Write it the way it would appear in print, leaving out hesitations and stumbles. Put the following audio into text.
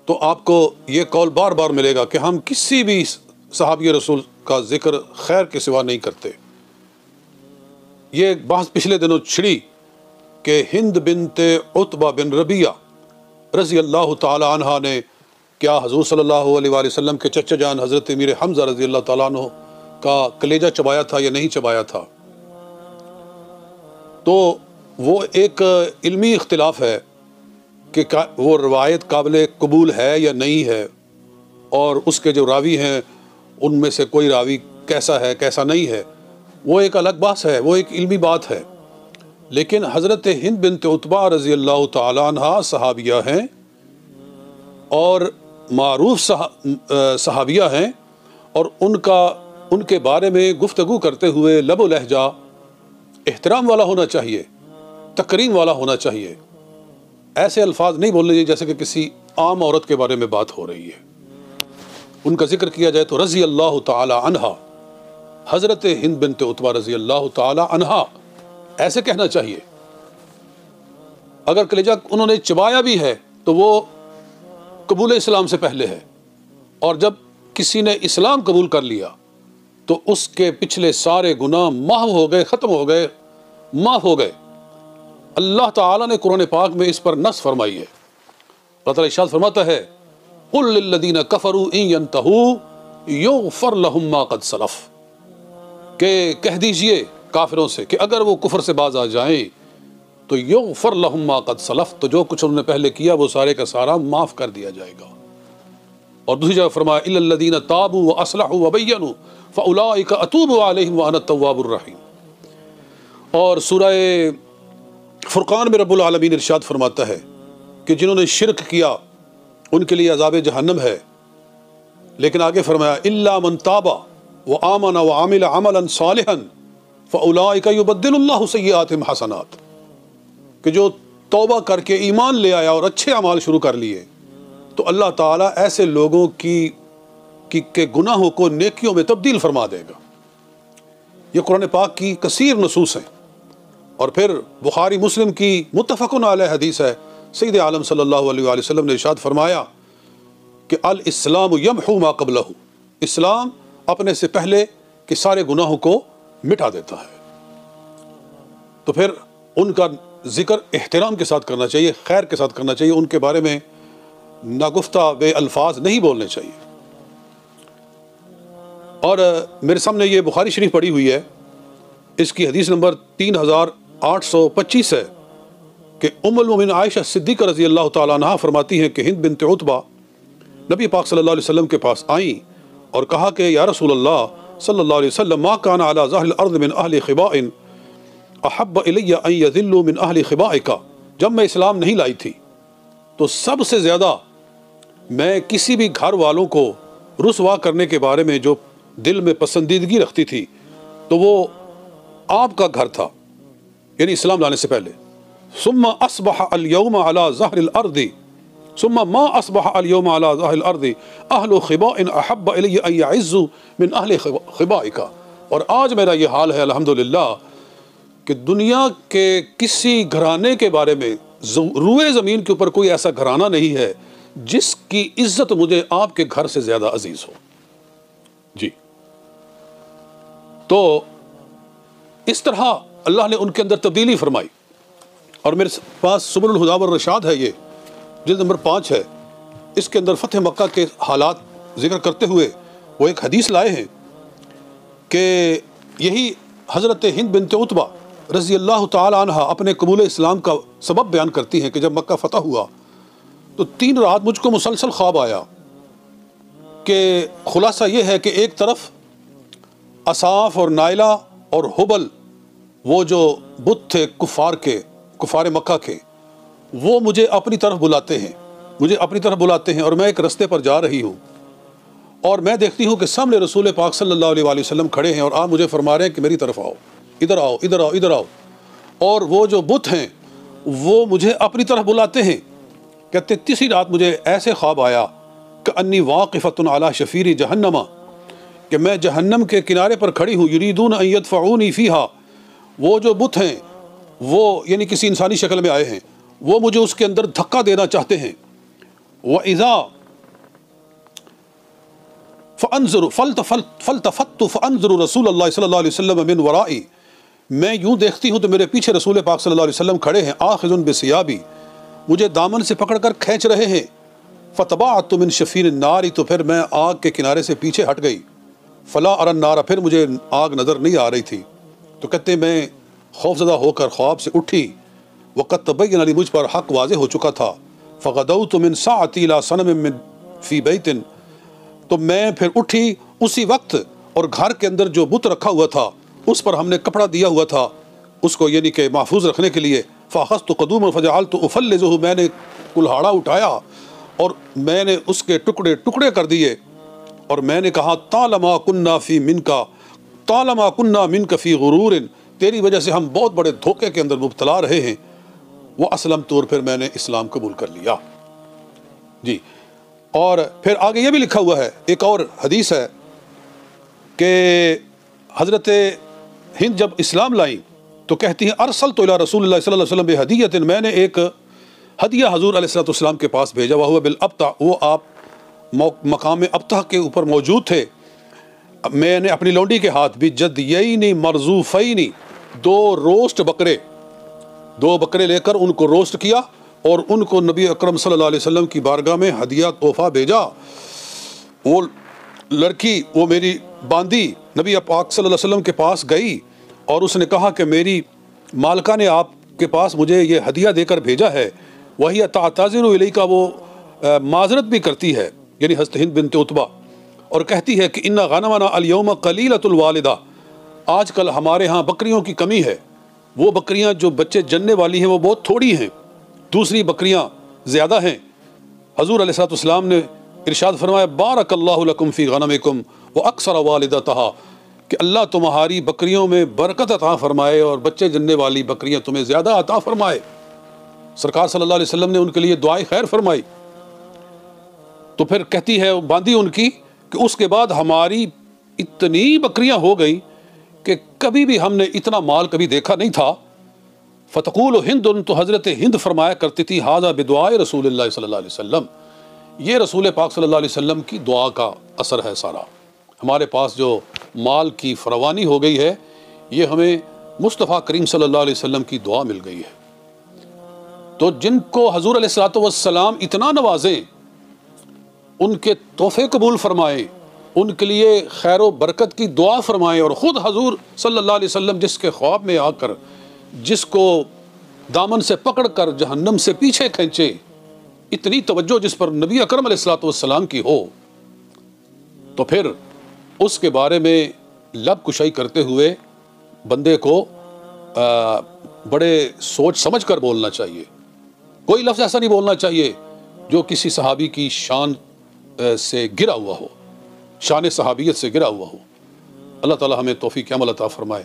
تو آپ کو یہ قول بار بار ملے گا کہ ہم کسی بھی صحابی رسول کا ذکر خیر کے سوا نہیں کرتے۔ یہ بحث پچھلے دنوں چھڑی کہ ہند بنت عتبہ بن ربیعہ رضی اللہ تعالی عنہ نے کیا حضور صلی اللہ علیہ وآلہ وسلم کے چچا جان حضرت امیر حمزہ رضی اللہ تعالیٰ عنہ کا کلیجہ چبایا تھا یا نہیں چبایا تھا۔ تو وہ ایک علمی اختلاف ہے کہ وہ روایت قابل قبول ہے یا نہیں ہے، اور اس کے جو راوی ہیں ان میں سے کوئی راوی کیسا ہے کیسا نہیں ہے، وہ ایک الگ بحث ہے، وہ ایک علمی بات ہے۔ لیکن حضرت ہند بنت عتبہ رضی اللہ تعالی عنہ صحابیہ ہیں اور معروف صحابیہ ہیں، اور ان کے بارے میں گفتگو کرتے ہوئے لب و لہجہ احترام والا ہونا چاہیے، تکریم والا ہونا چاہیے۔ ایسے الفاظ نہیں بولنے چاہیے جیسے کہ کسی عام عورت کے بارے میں بات ہو رہی ہے۔ ان کا ذکر کیا جائے تو رضی اللہ تعالی عنہ، حضرت ہند بنت عتبہ رضی اللہ تعالی عنہ ایسے کہنا چاہیے۔ اگر کلیجہ انہوں نے چبایا بھی ہے تو وہ قبول اسلام سے پہلے ہے، اور جب کسی نے اسلام قبول کر لیا تو اس کے پچھلے سارے گناہ محو ہو گئے، ختم ہو گئے، معاف ہو گئے۔ اللہ تعالیٰ نے قرآن پاک میں اس پر نص فرمائی ہے۔ اللہ تعالیٰ ارشاد فرماتا ہے قُلْ لِلَّذِينَ كَفَرُوا إِن يَنْتَهُوا يُغْفَرْ لَهُم مَّا قَدْ سَلَفَ، کہ کہہ دیجئے کافروں سے کہ اگر وہ کفر سے باز آ جائیں تو یغفر لہم ما قد سلف، تو جو کچھ انہوں نے پہلے کیا وہ سارے کا سارا معاف کر دیا جائے گا۔ اور دوسری جگہ فرمایا الا الذین تابوا واصلحوا وبینوا فاولئک اتوب علیہم وانا التواب الرحیم۔ اور سورہ فرقان میں رب العالمین ارشاد فرماتا ہے کہ جنہوں نے شرک کیا ان کے لیے عذاب جہنم ہے، لیکن آگے فرمایا الا من تاب وآمن وعمل عملا صالحا فاولئک یبدل اللہ سیئاتہم حسنات، کہ جو توبہ کر کے ایمان لے آیا اور اچھے اعمال شروع کر لیے تو اللہ تعالیٰ ایسے لوگوں کے گناہوں کو نیکیوں میں تبدیل فرما دے گا۔ یہ قرآن پاک کی کثیر نصوص ہیں، اور پھر بخاری مسلم کی متفق علیہ حدیث ہے، سید عالم صلی اللہ علیہ وآلہ وسلم نے ارشاد فرمایا کہ الاسلام یمحو ما قبلہ، اسلام اپنے سے پہلے کے سارے گناہوں کو مٹا دیتا ہے۔ تو پھر ان کا ذکر احترام کے ساتھ کرنا چاہیے، خیر کے ساتھ کرنا چاہیے، ان کے بارے میں ناگفتہ بے الفاظ نہیں بولنے چاہیے۔ اور میرے سامنے یہ بخاری شریف پڑھی ہوئی ہے، اس کی حدیث نمبر 3825 ہے کہ ام المومنین عائشہ صدیقہ رضی اللہ تعالیٰ عنہ فرماتی ہیں کہ ہند بنت عتبہ نبی پاک صلی اللہ علیہ وسلم کے پاس آئیں اور کہا کہ یا رسول اللہ صلی اللہ علیہ وسلم ما کان علی ظاہر الارض من اہل خباء احب الی ان یذلوا من اہل خبائک، جب میں اسلام نہیں لائی تھی تو سب سے زیادہ میں کسی بھی گھر والوں کو رسوا کرنے کے بارے میں جو دل میں پسندیدگی رکھتی تھی تو وہ آپ کا گھر تھا، یعنی اسلام لانے سے پہلے۔ ثم اصبح اليوم على ظهر الارض ثم ما اصبح اليوم على ظهر الارض اهل خباء احب الي ان يعزوا من اهل خبائك، اور آج میرا یہ حال ہے الحمدللہ کہ دنیا کے کسی گھرانے کے بارے میں روئے زمین کے اوپر کوئی ایسا گھرانہ نہیں ہے جس کی عزت مجھے آپ کے گھر سے زیادہ عزیز ہو۔ جی، تو اس طرح اللہ نے ان کے اندر تبدیلی فرمائی۔ اور میرے پاس سبل الہدی والرشاد ہے، یہ جلد نمبر 5 ہے، اس کے اندر فتح مکہ کے حالات ذکر کرتے ہوئے وہ ایک حدیث لائے ہیں کہ یہی حضرت ہند بنت عتبہ رضی اللہ تعالی عنہ اپنے قبول اسلام کا سبب بیان کرتی ہیں کہ جب مکہ فتح ہوا تو 3 رات مجھ کو مسلسل خواب آیا کہ خلاصہ یہ ہے کہ ایک طرف اصاف اور نائلہ اور حبل، وہ جو بت تھے کفار مکہ کے، وہ مجھے اپنی طرف بلاتے ہیں اور میں ایک رستے پر جا رہی ہوں اور میں دیکھتی ہوں کہ سامنے رسول پاک صلی اللہ علیہ وآلہ وسلم کھڑے ہیں اور آپ مجھے فرما رہے ہیں کہ میری طرف آؤ، ادھر آؤ، ادھر آؤ، ادھر آؤ، اور وہ جو بت ہیں وہ مجھے اپنی طرف بلاتے ہیں۔ کہتے 3 رات مجھے ایسے خواب آیا کہ انی واقفۃ علی شفیر جہنم، کہ میں جہنم کے کنارے پر کھڑی ہوں، یریدون ان یدفعونی فیہا، وہ جو بت ہیں وہ یعنی کسی انسانی شکل میں آئے ہیں، وہ مجھے اس کے اندر دھکا دینا چاہتے ہیں۔ وَإِذَا فلتفت فانظر رسول اللہ صلی اللہ علیہ وسلم من ورائی، میں یوں دیکھتی ہوں تو میرے پیچھے رسول پاک صلی اللہ علیہ وسلم کھڑے ہیں، آخذ بثیابی، مجھے دامن سے پکڑ کر کھینچ رہے ہیں، فتبعت من شفیر النار، تو پھر میں آگ کے کنارے سے پیچھے ہٹ گئی، فلا ارى النار، پھر مجھے آگ نظر نہیں آ رہی تھی، تو کہتے ہیں میں خوفزدہ ہو کر خواب سے اٹھی، وقت تبین لی، مجھ پر حق واضح ہو چکا تھا، فغدوت من ساعتی الى صنم من فی بیت، تو میں پھر اٹھی اسی وقت، اور گھر کے اندر جو بت رکھا ہوا تھا اس پر ہم نے کپڑا دیا ہوا تھا اس کو یعنی کہ محفوظ رکھنے کے لیے، فاخذت قدوما فجعلت افلذه، میں نے کلہاڑا اٹھایا اور میں نے اس کے ٹکڑے ٹکڑے کر دیے، اور میں نے کہا طالما کننا فی منکا، طالما کننا منک فی غرور، تیری وجہ سے ہم بہت بڑے دھوکے کے اندر مبتلا رہے ہیں، وہ اسلمت، اور پھر میں نے اسلام قبول کر لیا۔ جی، اور پھر آگے یہ بھی لکھا ہوا ہے، ایک اور حدیث ہے کہ حضرت ہند جب اسلام لائیں تو کہتی ہیں ارسلت الی رسول اللہ صلی اللہ علیہ وسلم بہدیۃ، میں نے ایک ہدیہ حضور علیہ السلام کے پاس بھیجا، وہو بالابطح، وہ آپ مقام ابطح کے اوپر موجود تھے، میں نے اپنی لونڈی کے ہاتھ بھی جدیین مرزوفین، دو روسٹ بکرے، دو بکرے لے کر ان کو روسٹ کیا اور ان کو نبی اکرم صلی اللہ علیہ وسلم کی بارگاہ میں ہدیہ تحفہ بھیجا۔ وہ لڑکی، وہ میری باندی نبی پاک صلی اللہ علیہ وسلم کے پاس گئی اور اس نے کہا کہ میری مالکہ نے آپ کے پاس مجھے یہ ہدیہ دے کر بھیجا ہے، وہی تعتذر الیک، وہ معذرت بھی کرتی ہے، یعنی حضرت ہند بنت عتبہ، اور کہتی ہے کہ ان غنمنا الیوم قلیلۃ الوالدہ، آج کل ہمارے ہاں بکریوں کی کمی ہے، وہ بکریاں جو بچے جننے والی ہیں وہ بہت تھوڑی ہیں، دوسری بکریاں زیادہ ہیں۔ حضور علیہ السلام نے ارشاد فرمایا بارک اللہ لکم فی غنمکم واکثر والدتہا، کہ اللہ تمہاری بکریوں میں برکت عطا فرمائے اور بچے جننے والی بکریاں تمہیں زیادہ عطا فرمائے۔ سرکار صلی اللہ علیہ وسلم نے ان کے لیے دعائے خیر فرمائی۔ تو پھر کہتی ہے باندھی ان کی کہ اس کے بعد ہماری اتنی بکریاں ہو گئی کہ کبھی بھی ہم نے اتنا مال کبھی دیکھا نہیں تھا۔ فتقول ہند، تو حضرت ہند فرمایا کرتی تھی ھذا بدعائے رسول اللہ صلی اللہ علیہ وسلم، یہ رسول پاک صلی اللہ علیہ وسلم کی دعا کا اثر ہے سارا، ہمارے پاس جو مال کی فراوانی ہو گئی ہے یہ ہمیں مصطفیٰ کریم صلی اللہ علیہ وسلم کی دعا مل گئی ہے۔ تو جن کو حضور علیہ السلام اتنا نوازیں، ان کے تحفے قبول فرمائیں، ان کے لیے خیر و برکت کی دعا فرمائیں، اور خود حضور صلی اللہ علیہ وسلم جس کے خواب میں آ کر جس کو دامن سے پکڑ کر جہنم سے پیچھے کھینچے، اتنی توجہ جس پر نبی اکرم علیہ السلام کی ہو، تو پھر اس کے بارے میں لب کشائی کرتے ہوئے بندے کو بڑے سوچ سمجھ کر بولنا چاہیے، کوئی لفظ ایسا نہیں بولنا چاہیے جو کسی صحابی کی شان سے گرا ہوا ہو، شان صحابیت سے گرا ہوا ہو۔ اللہ تعالی ہمیں توفیق عمل عطا فرمائے۔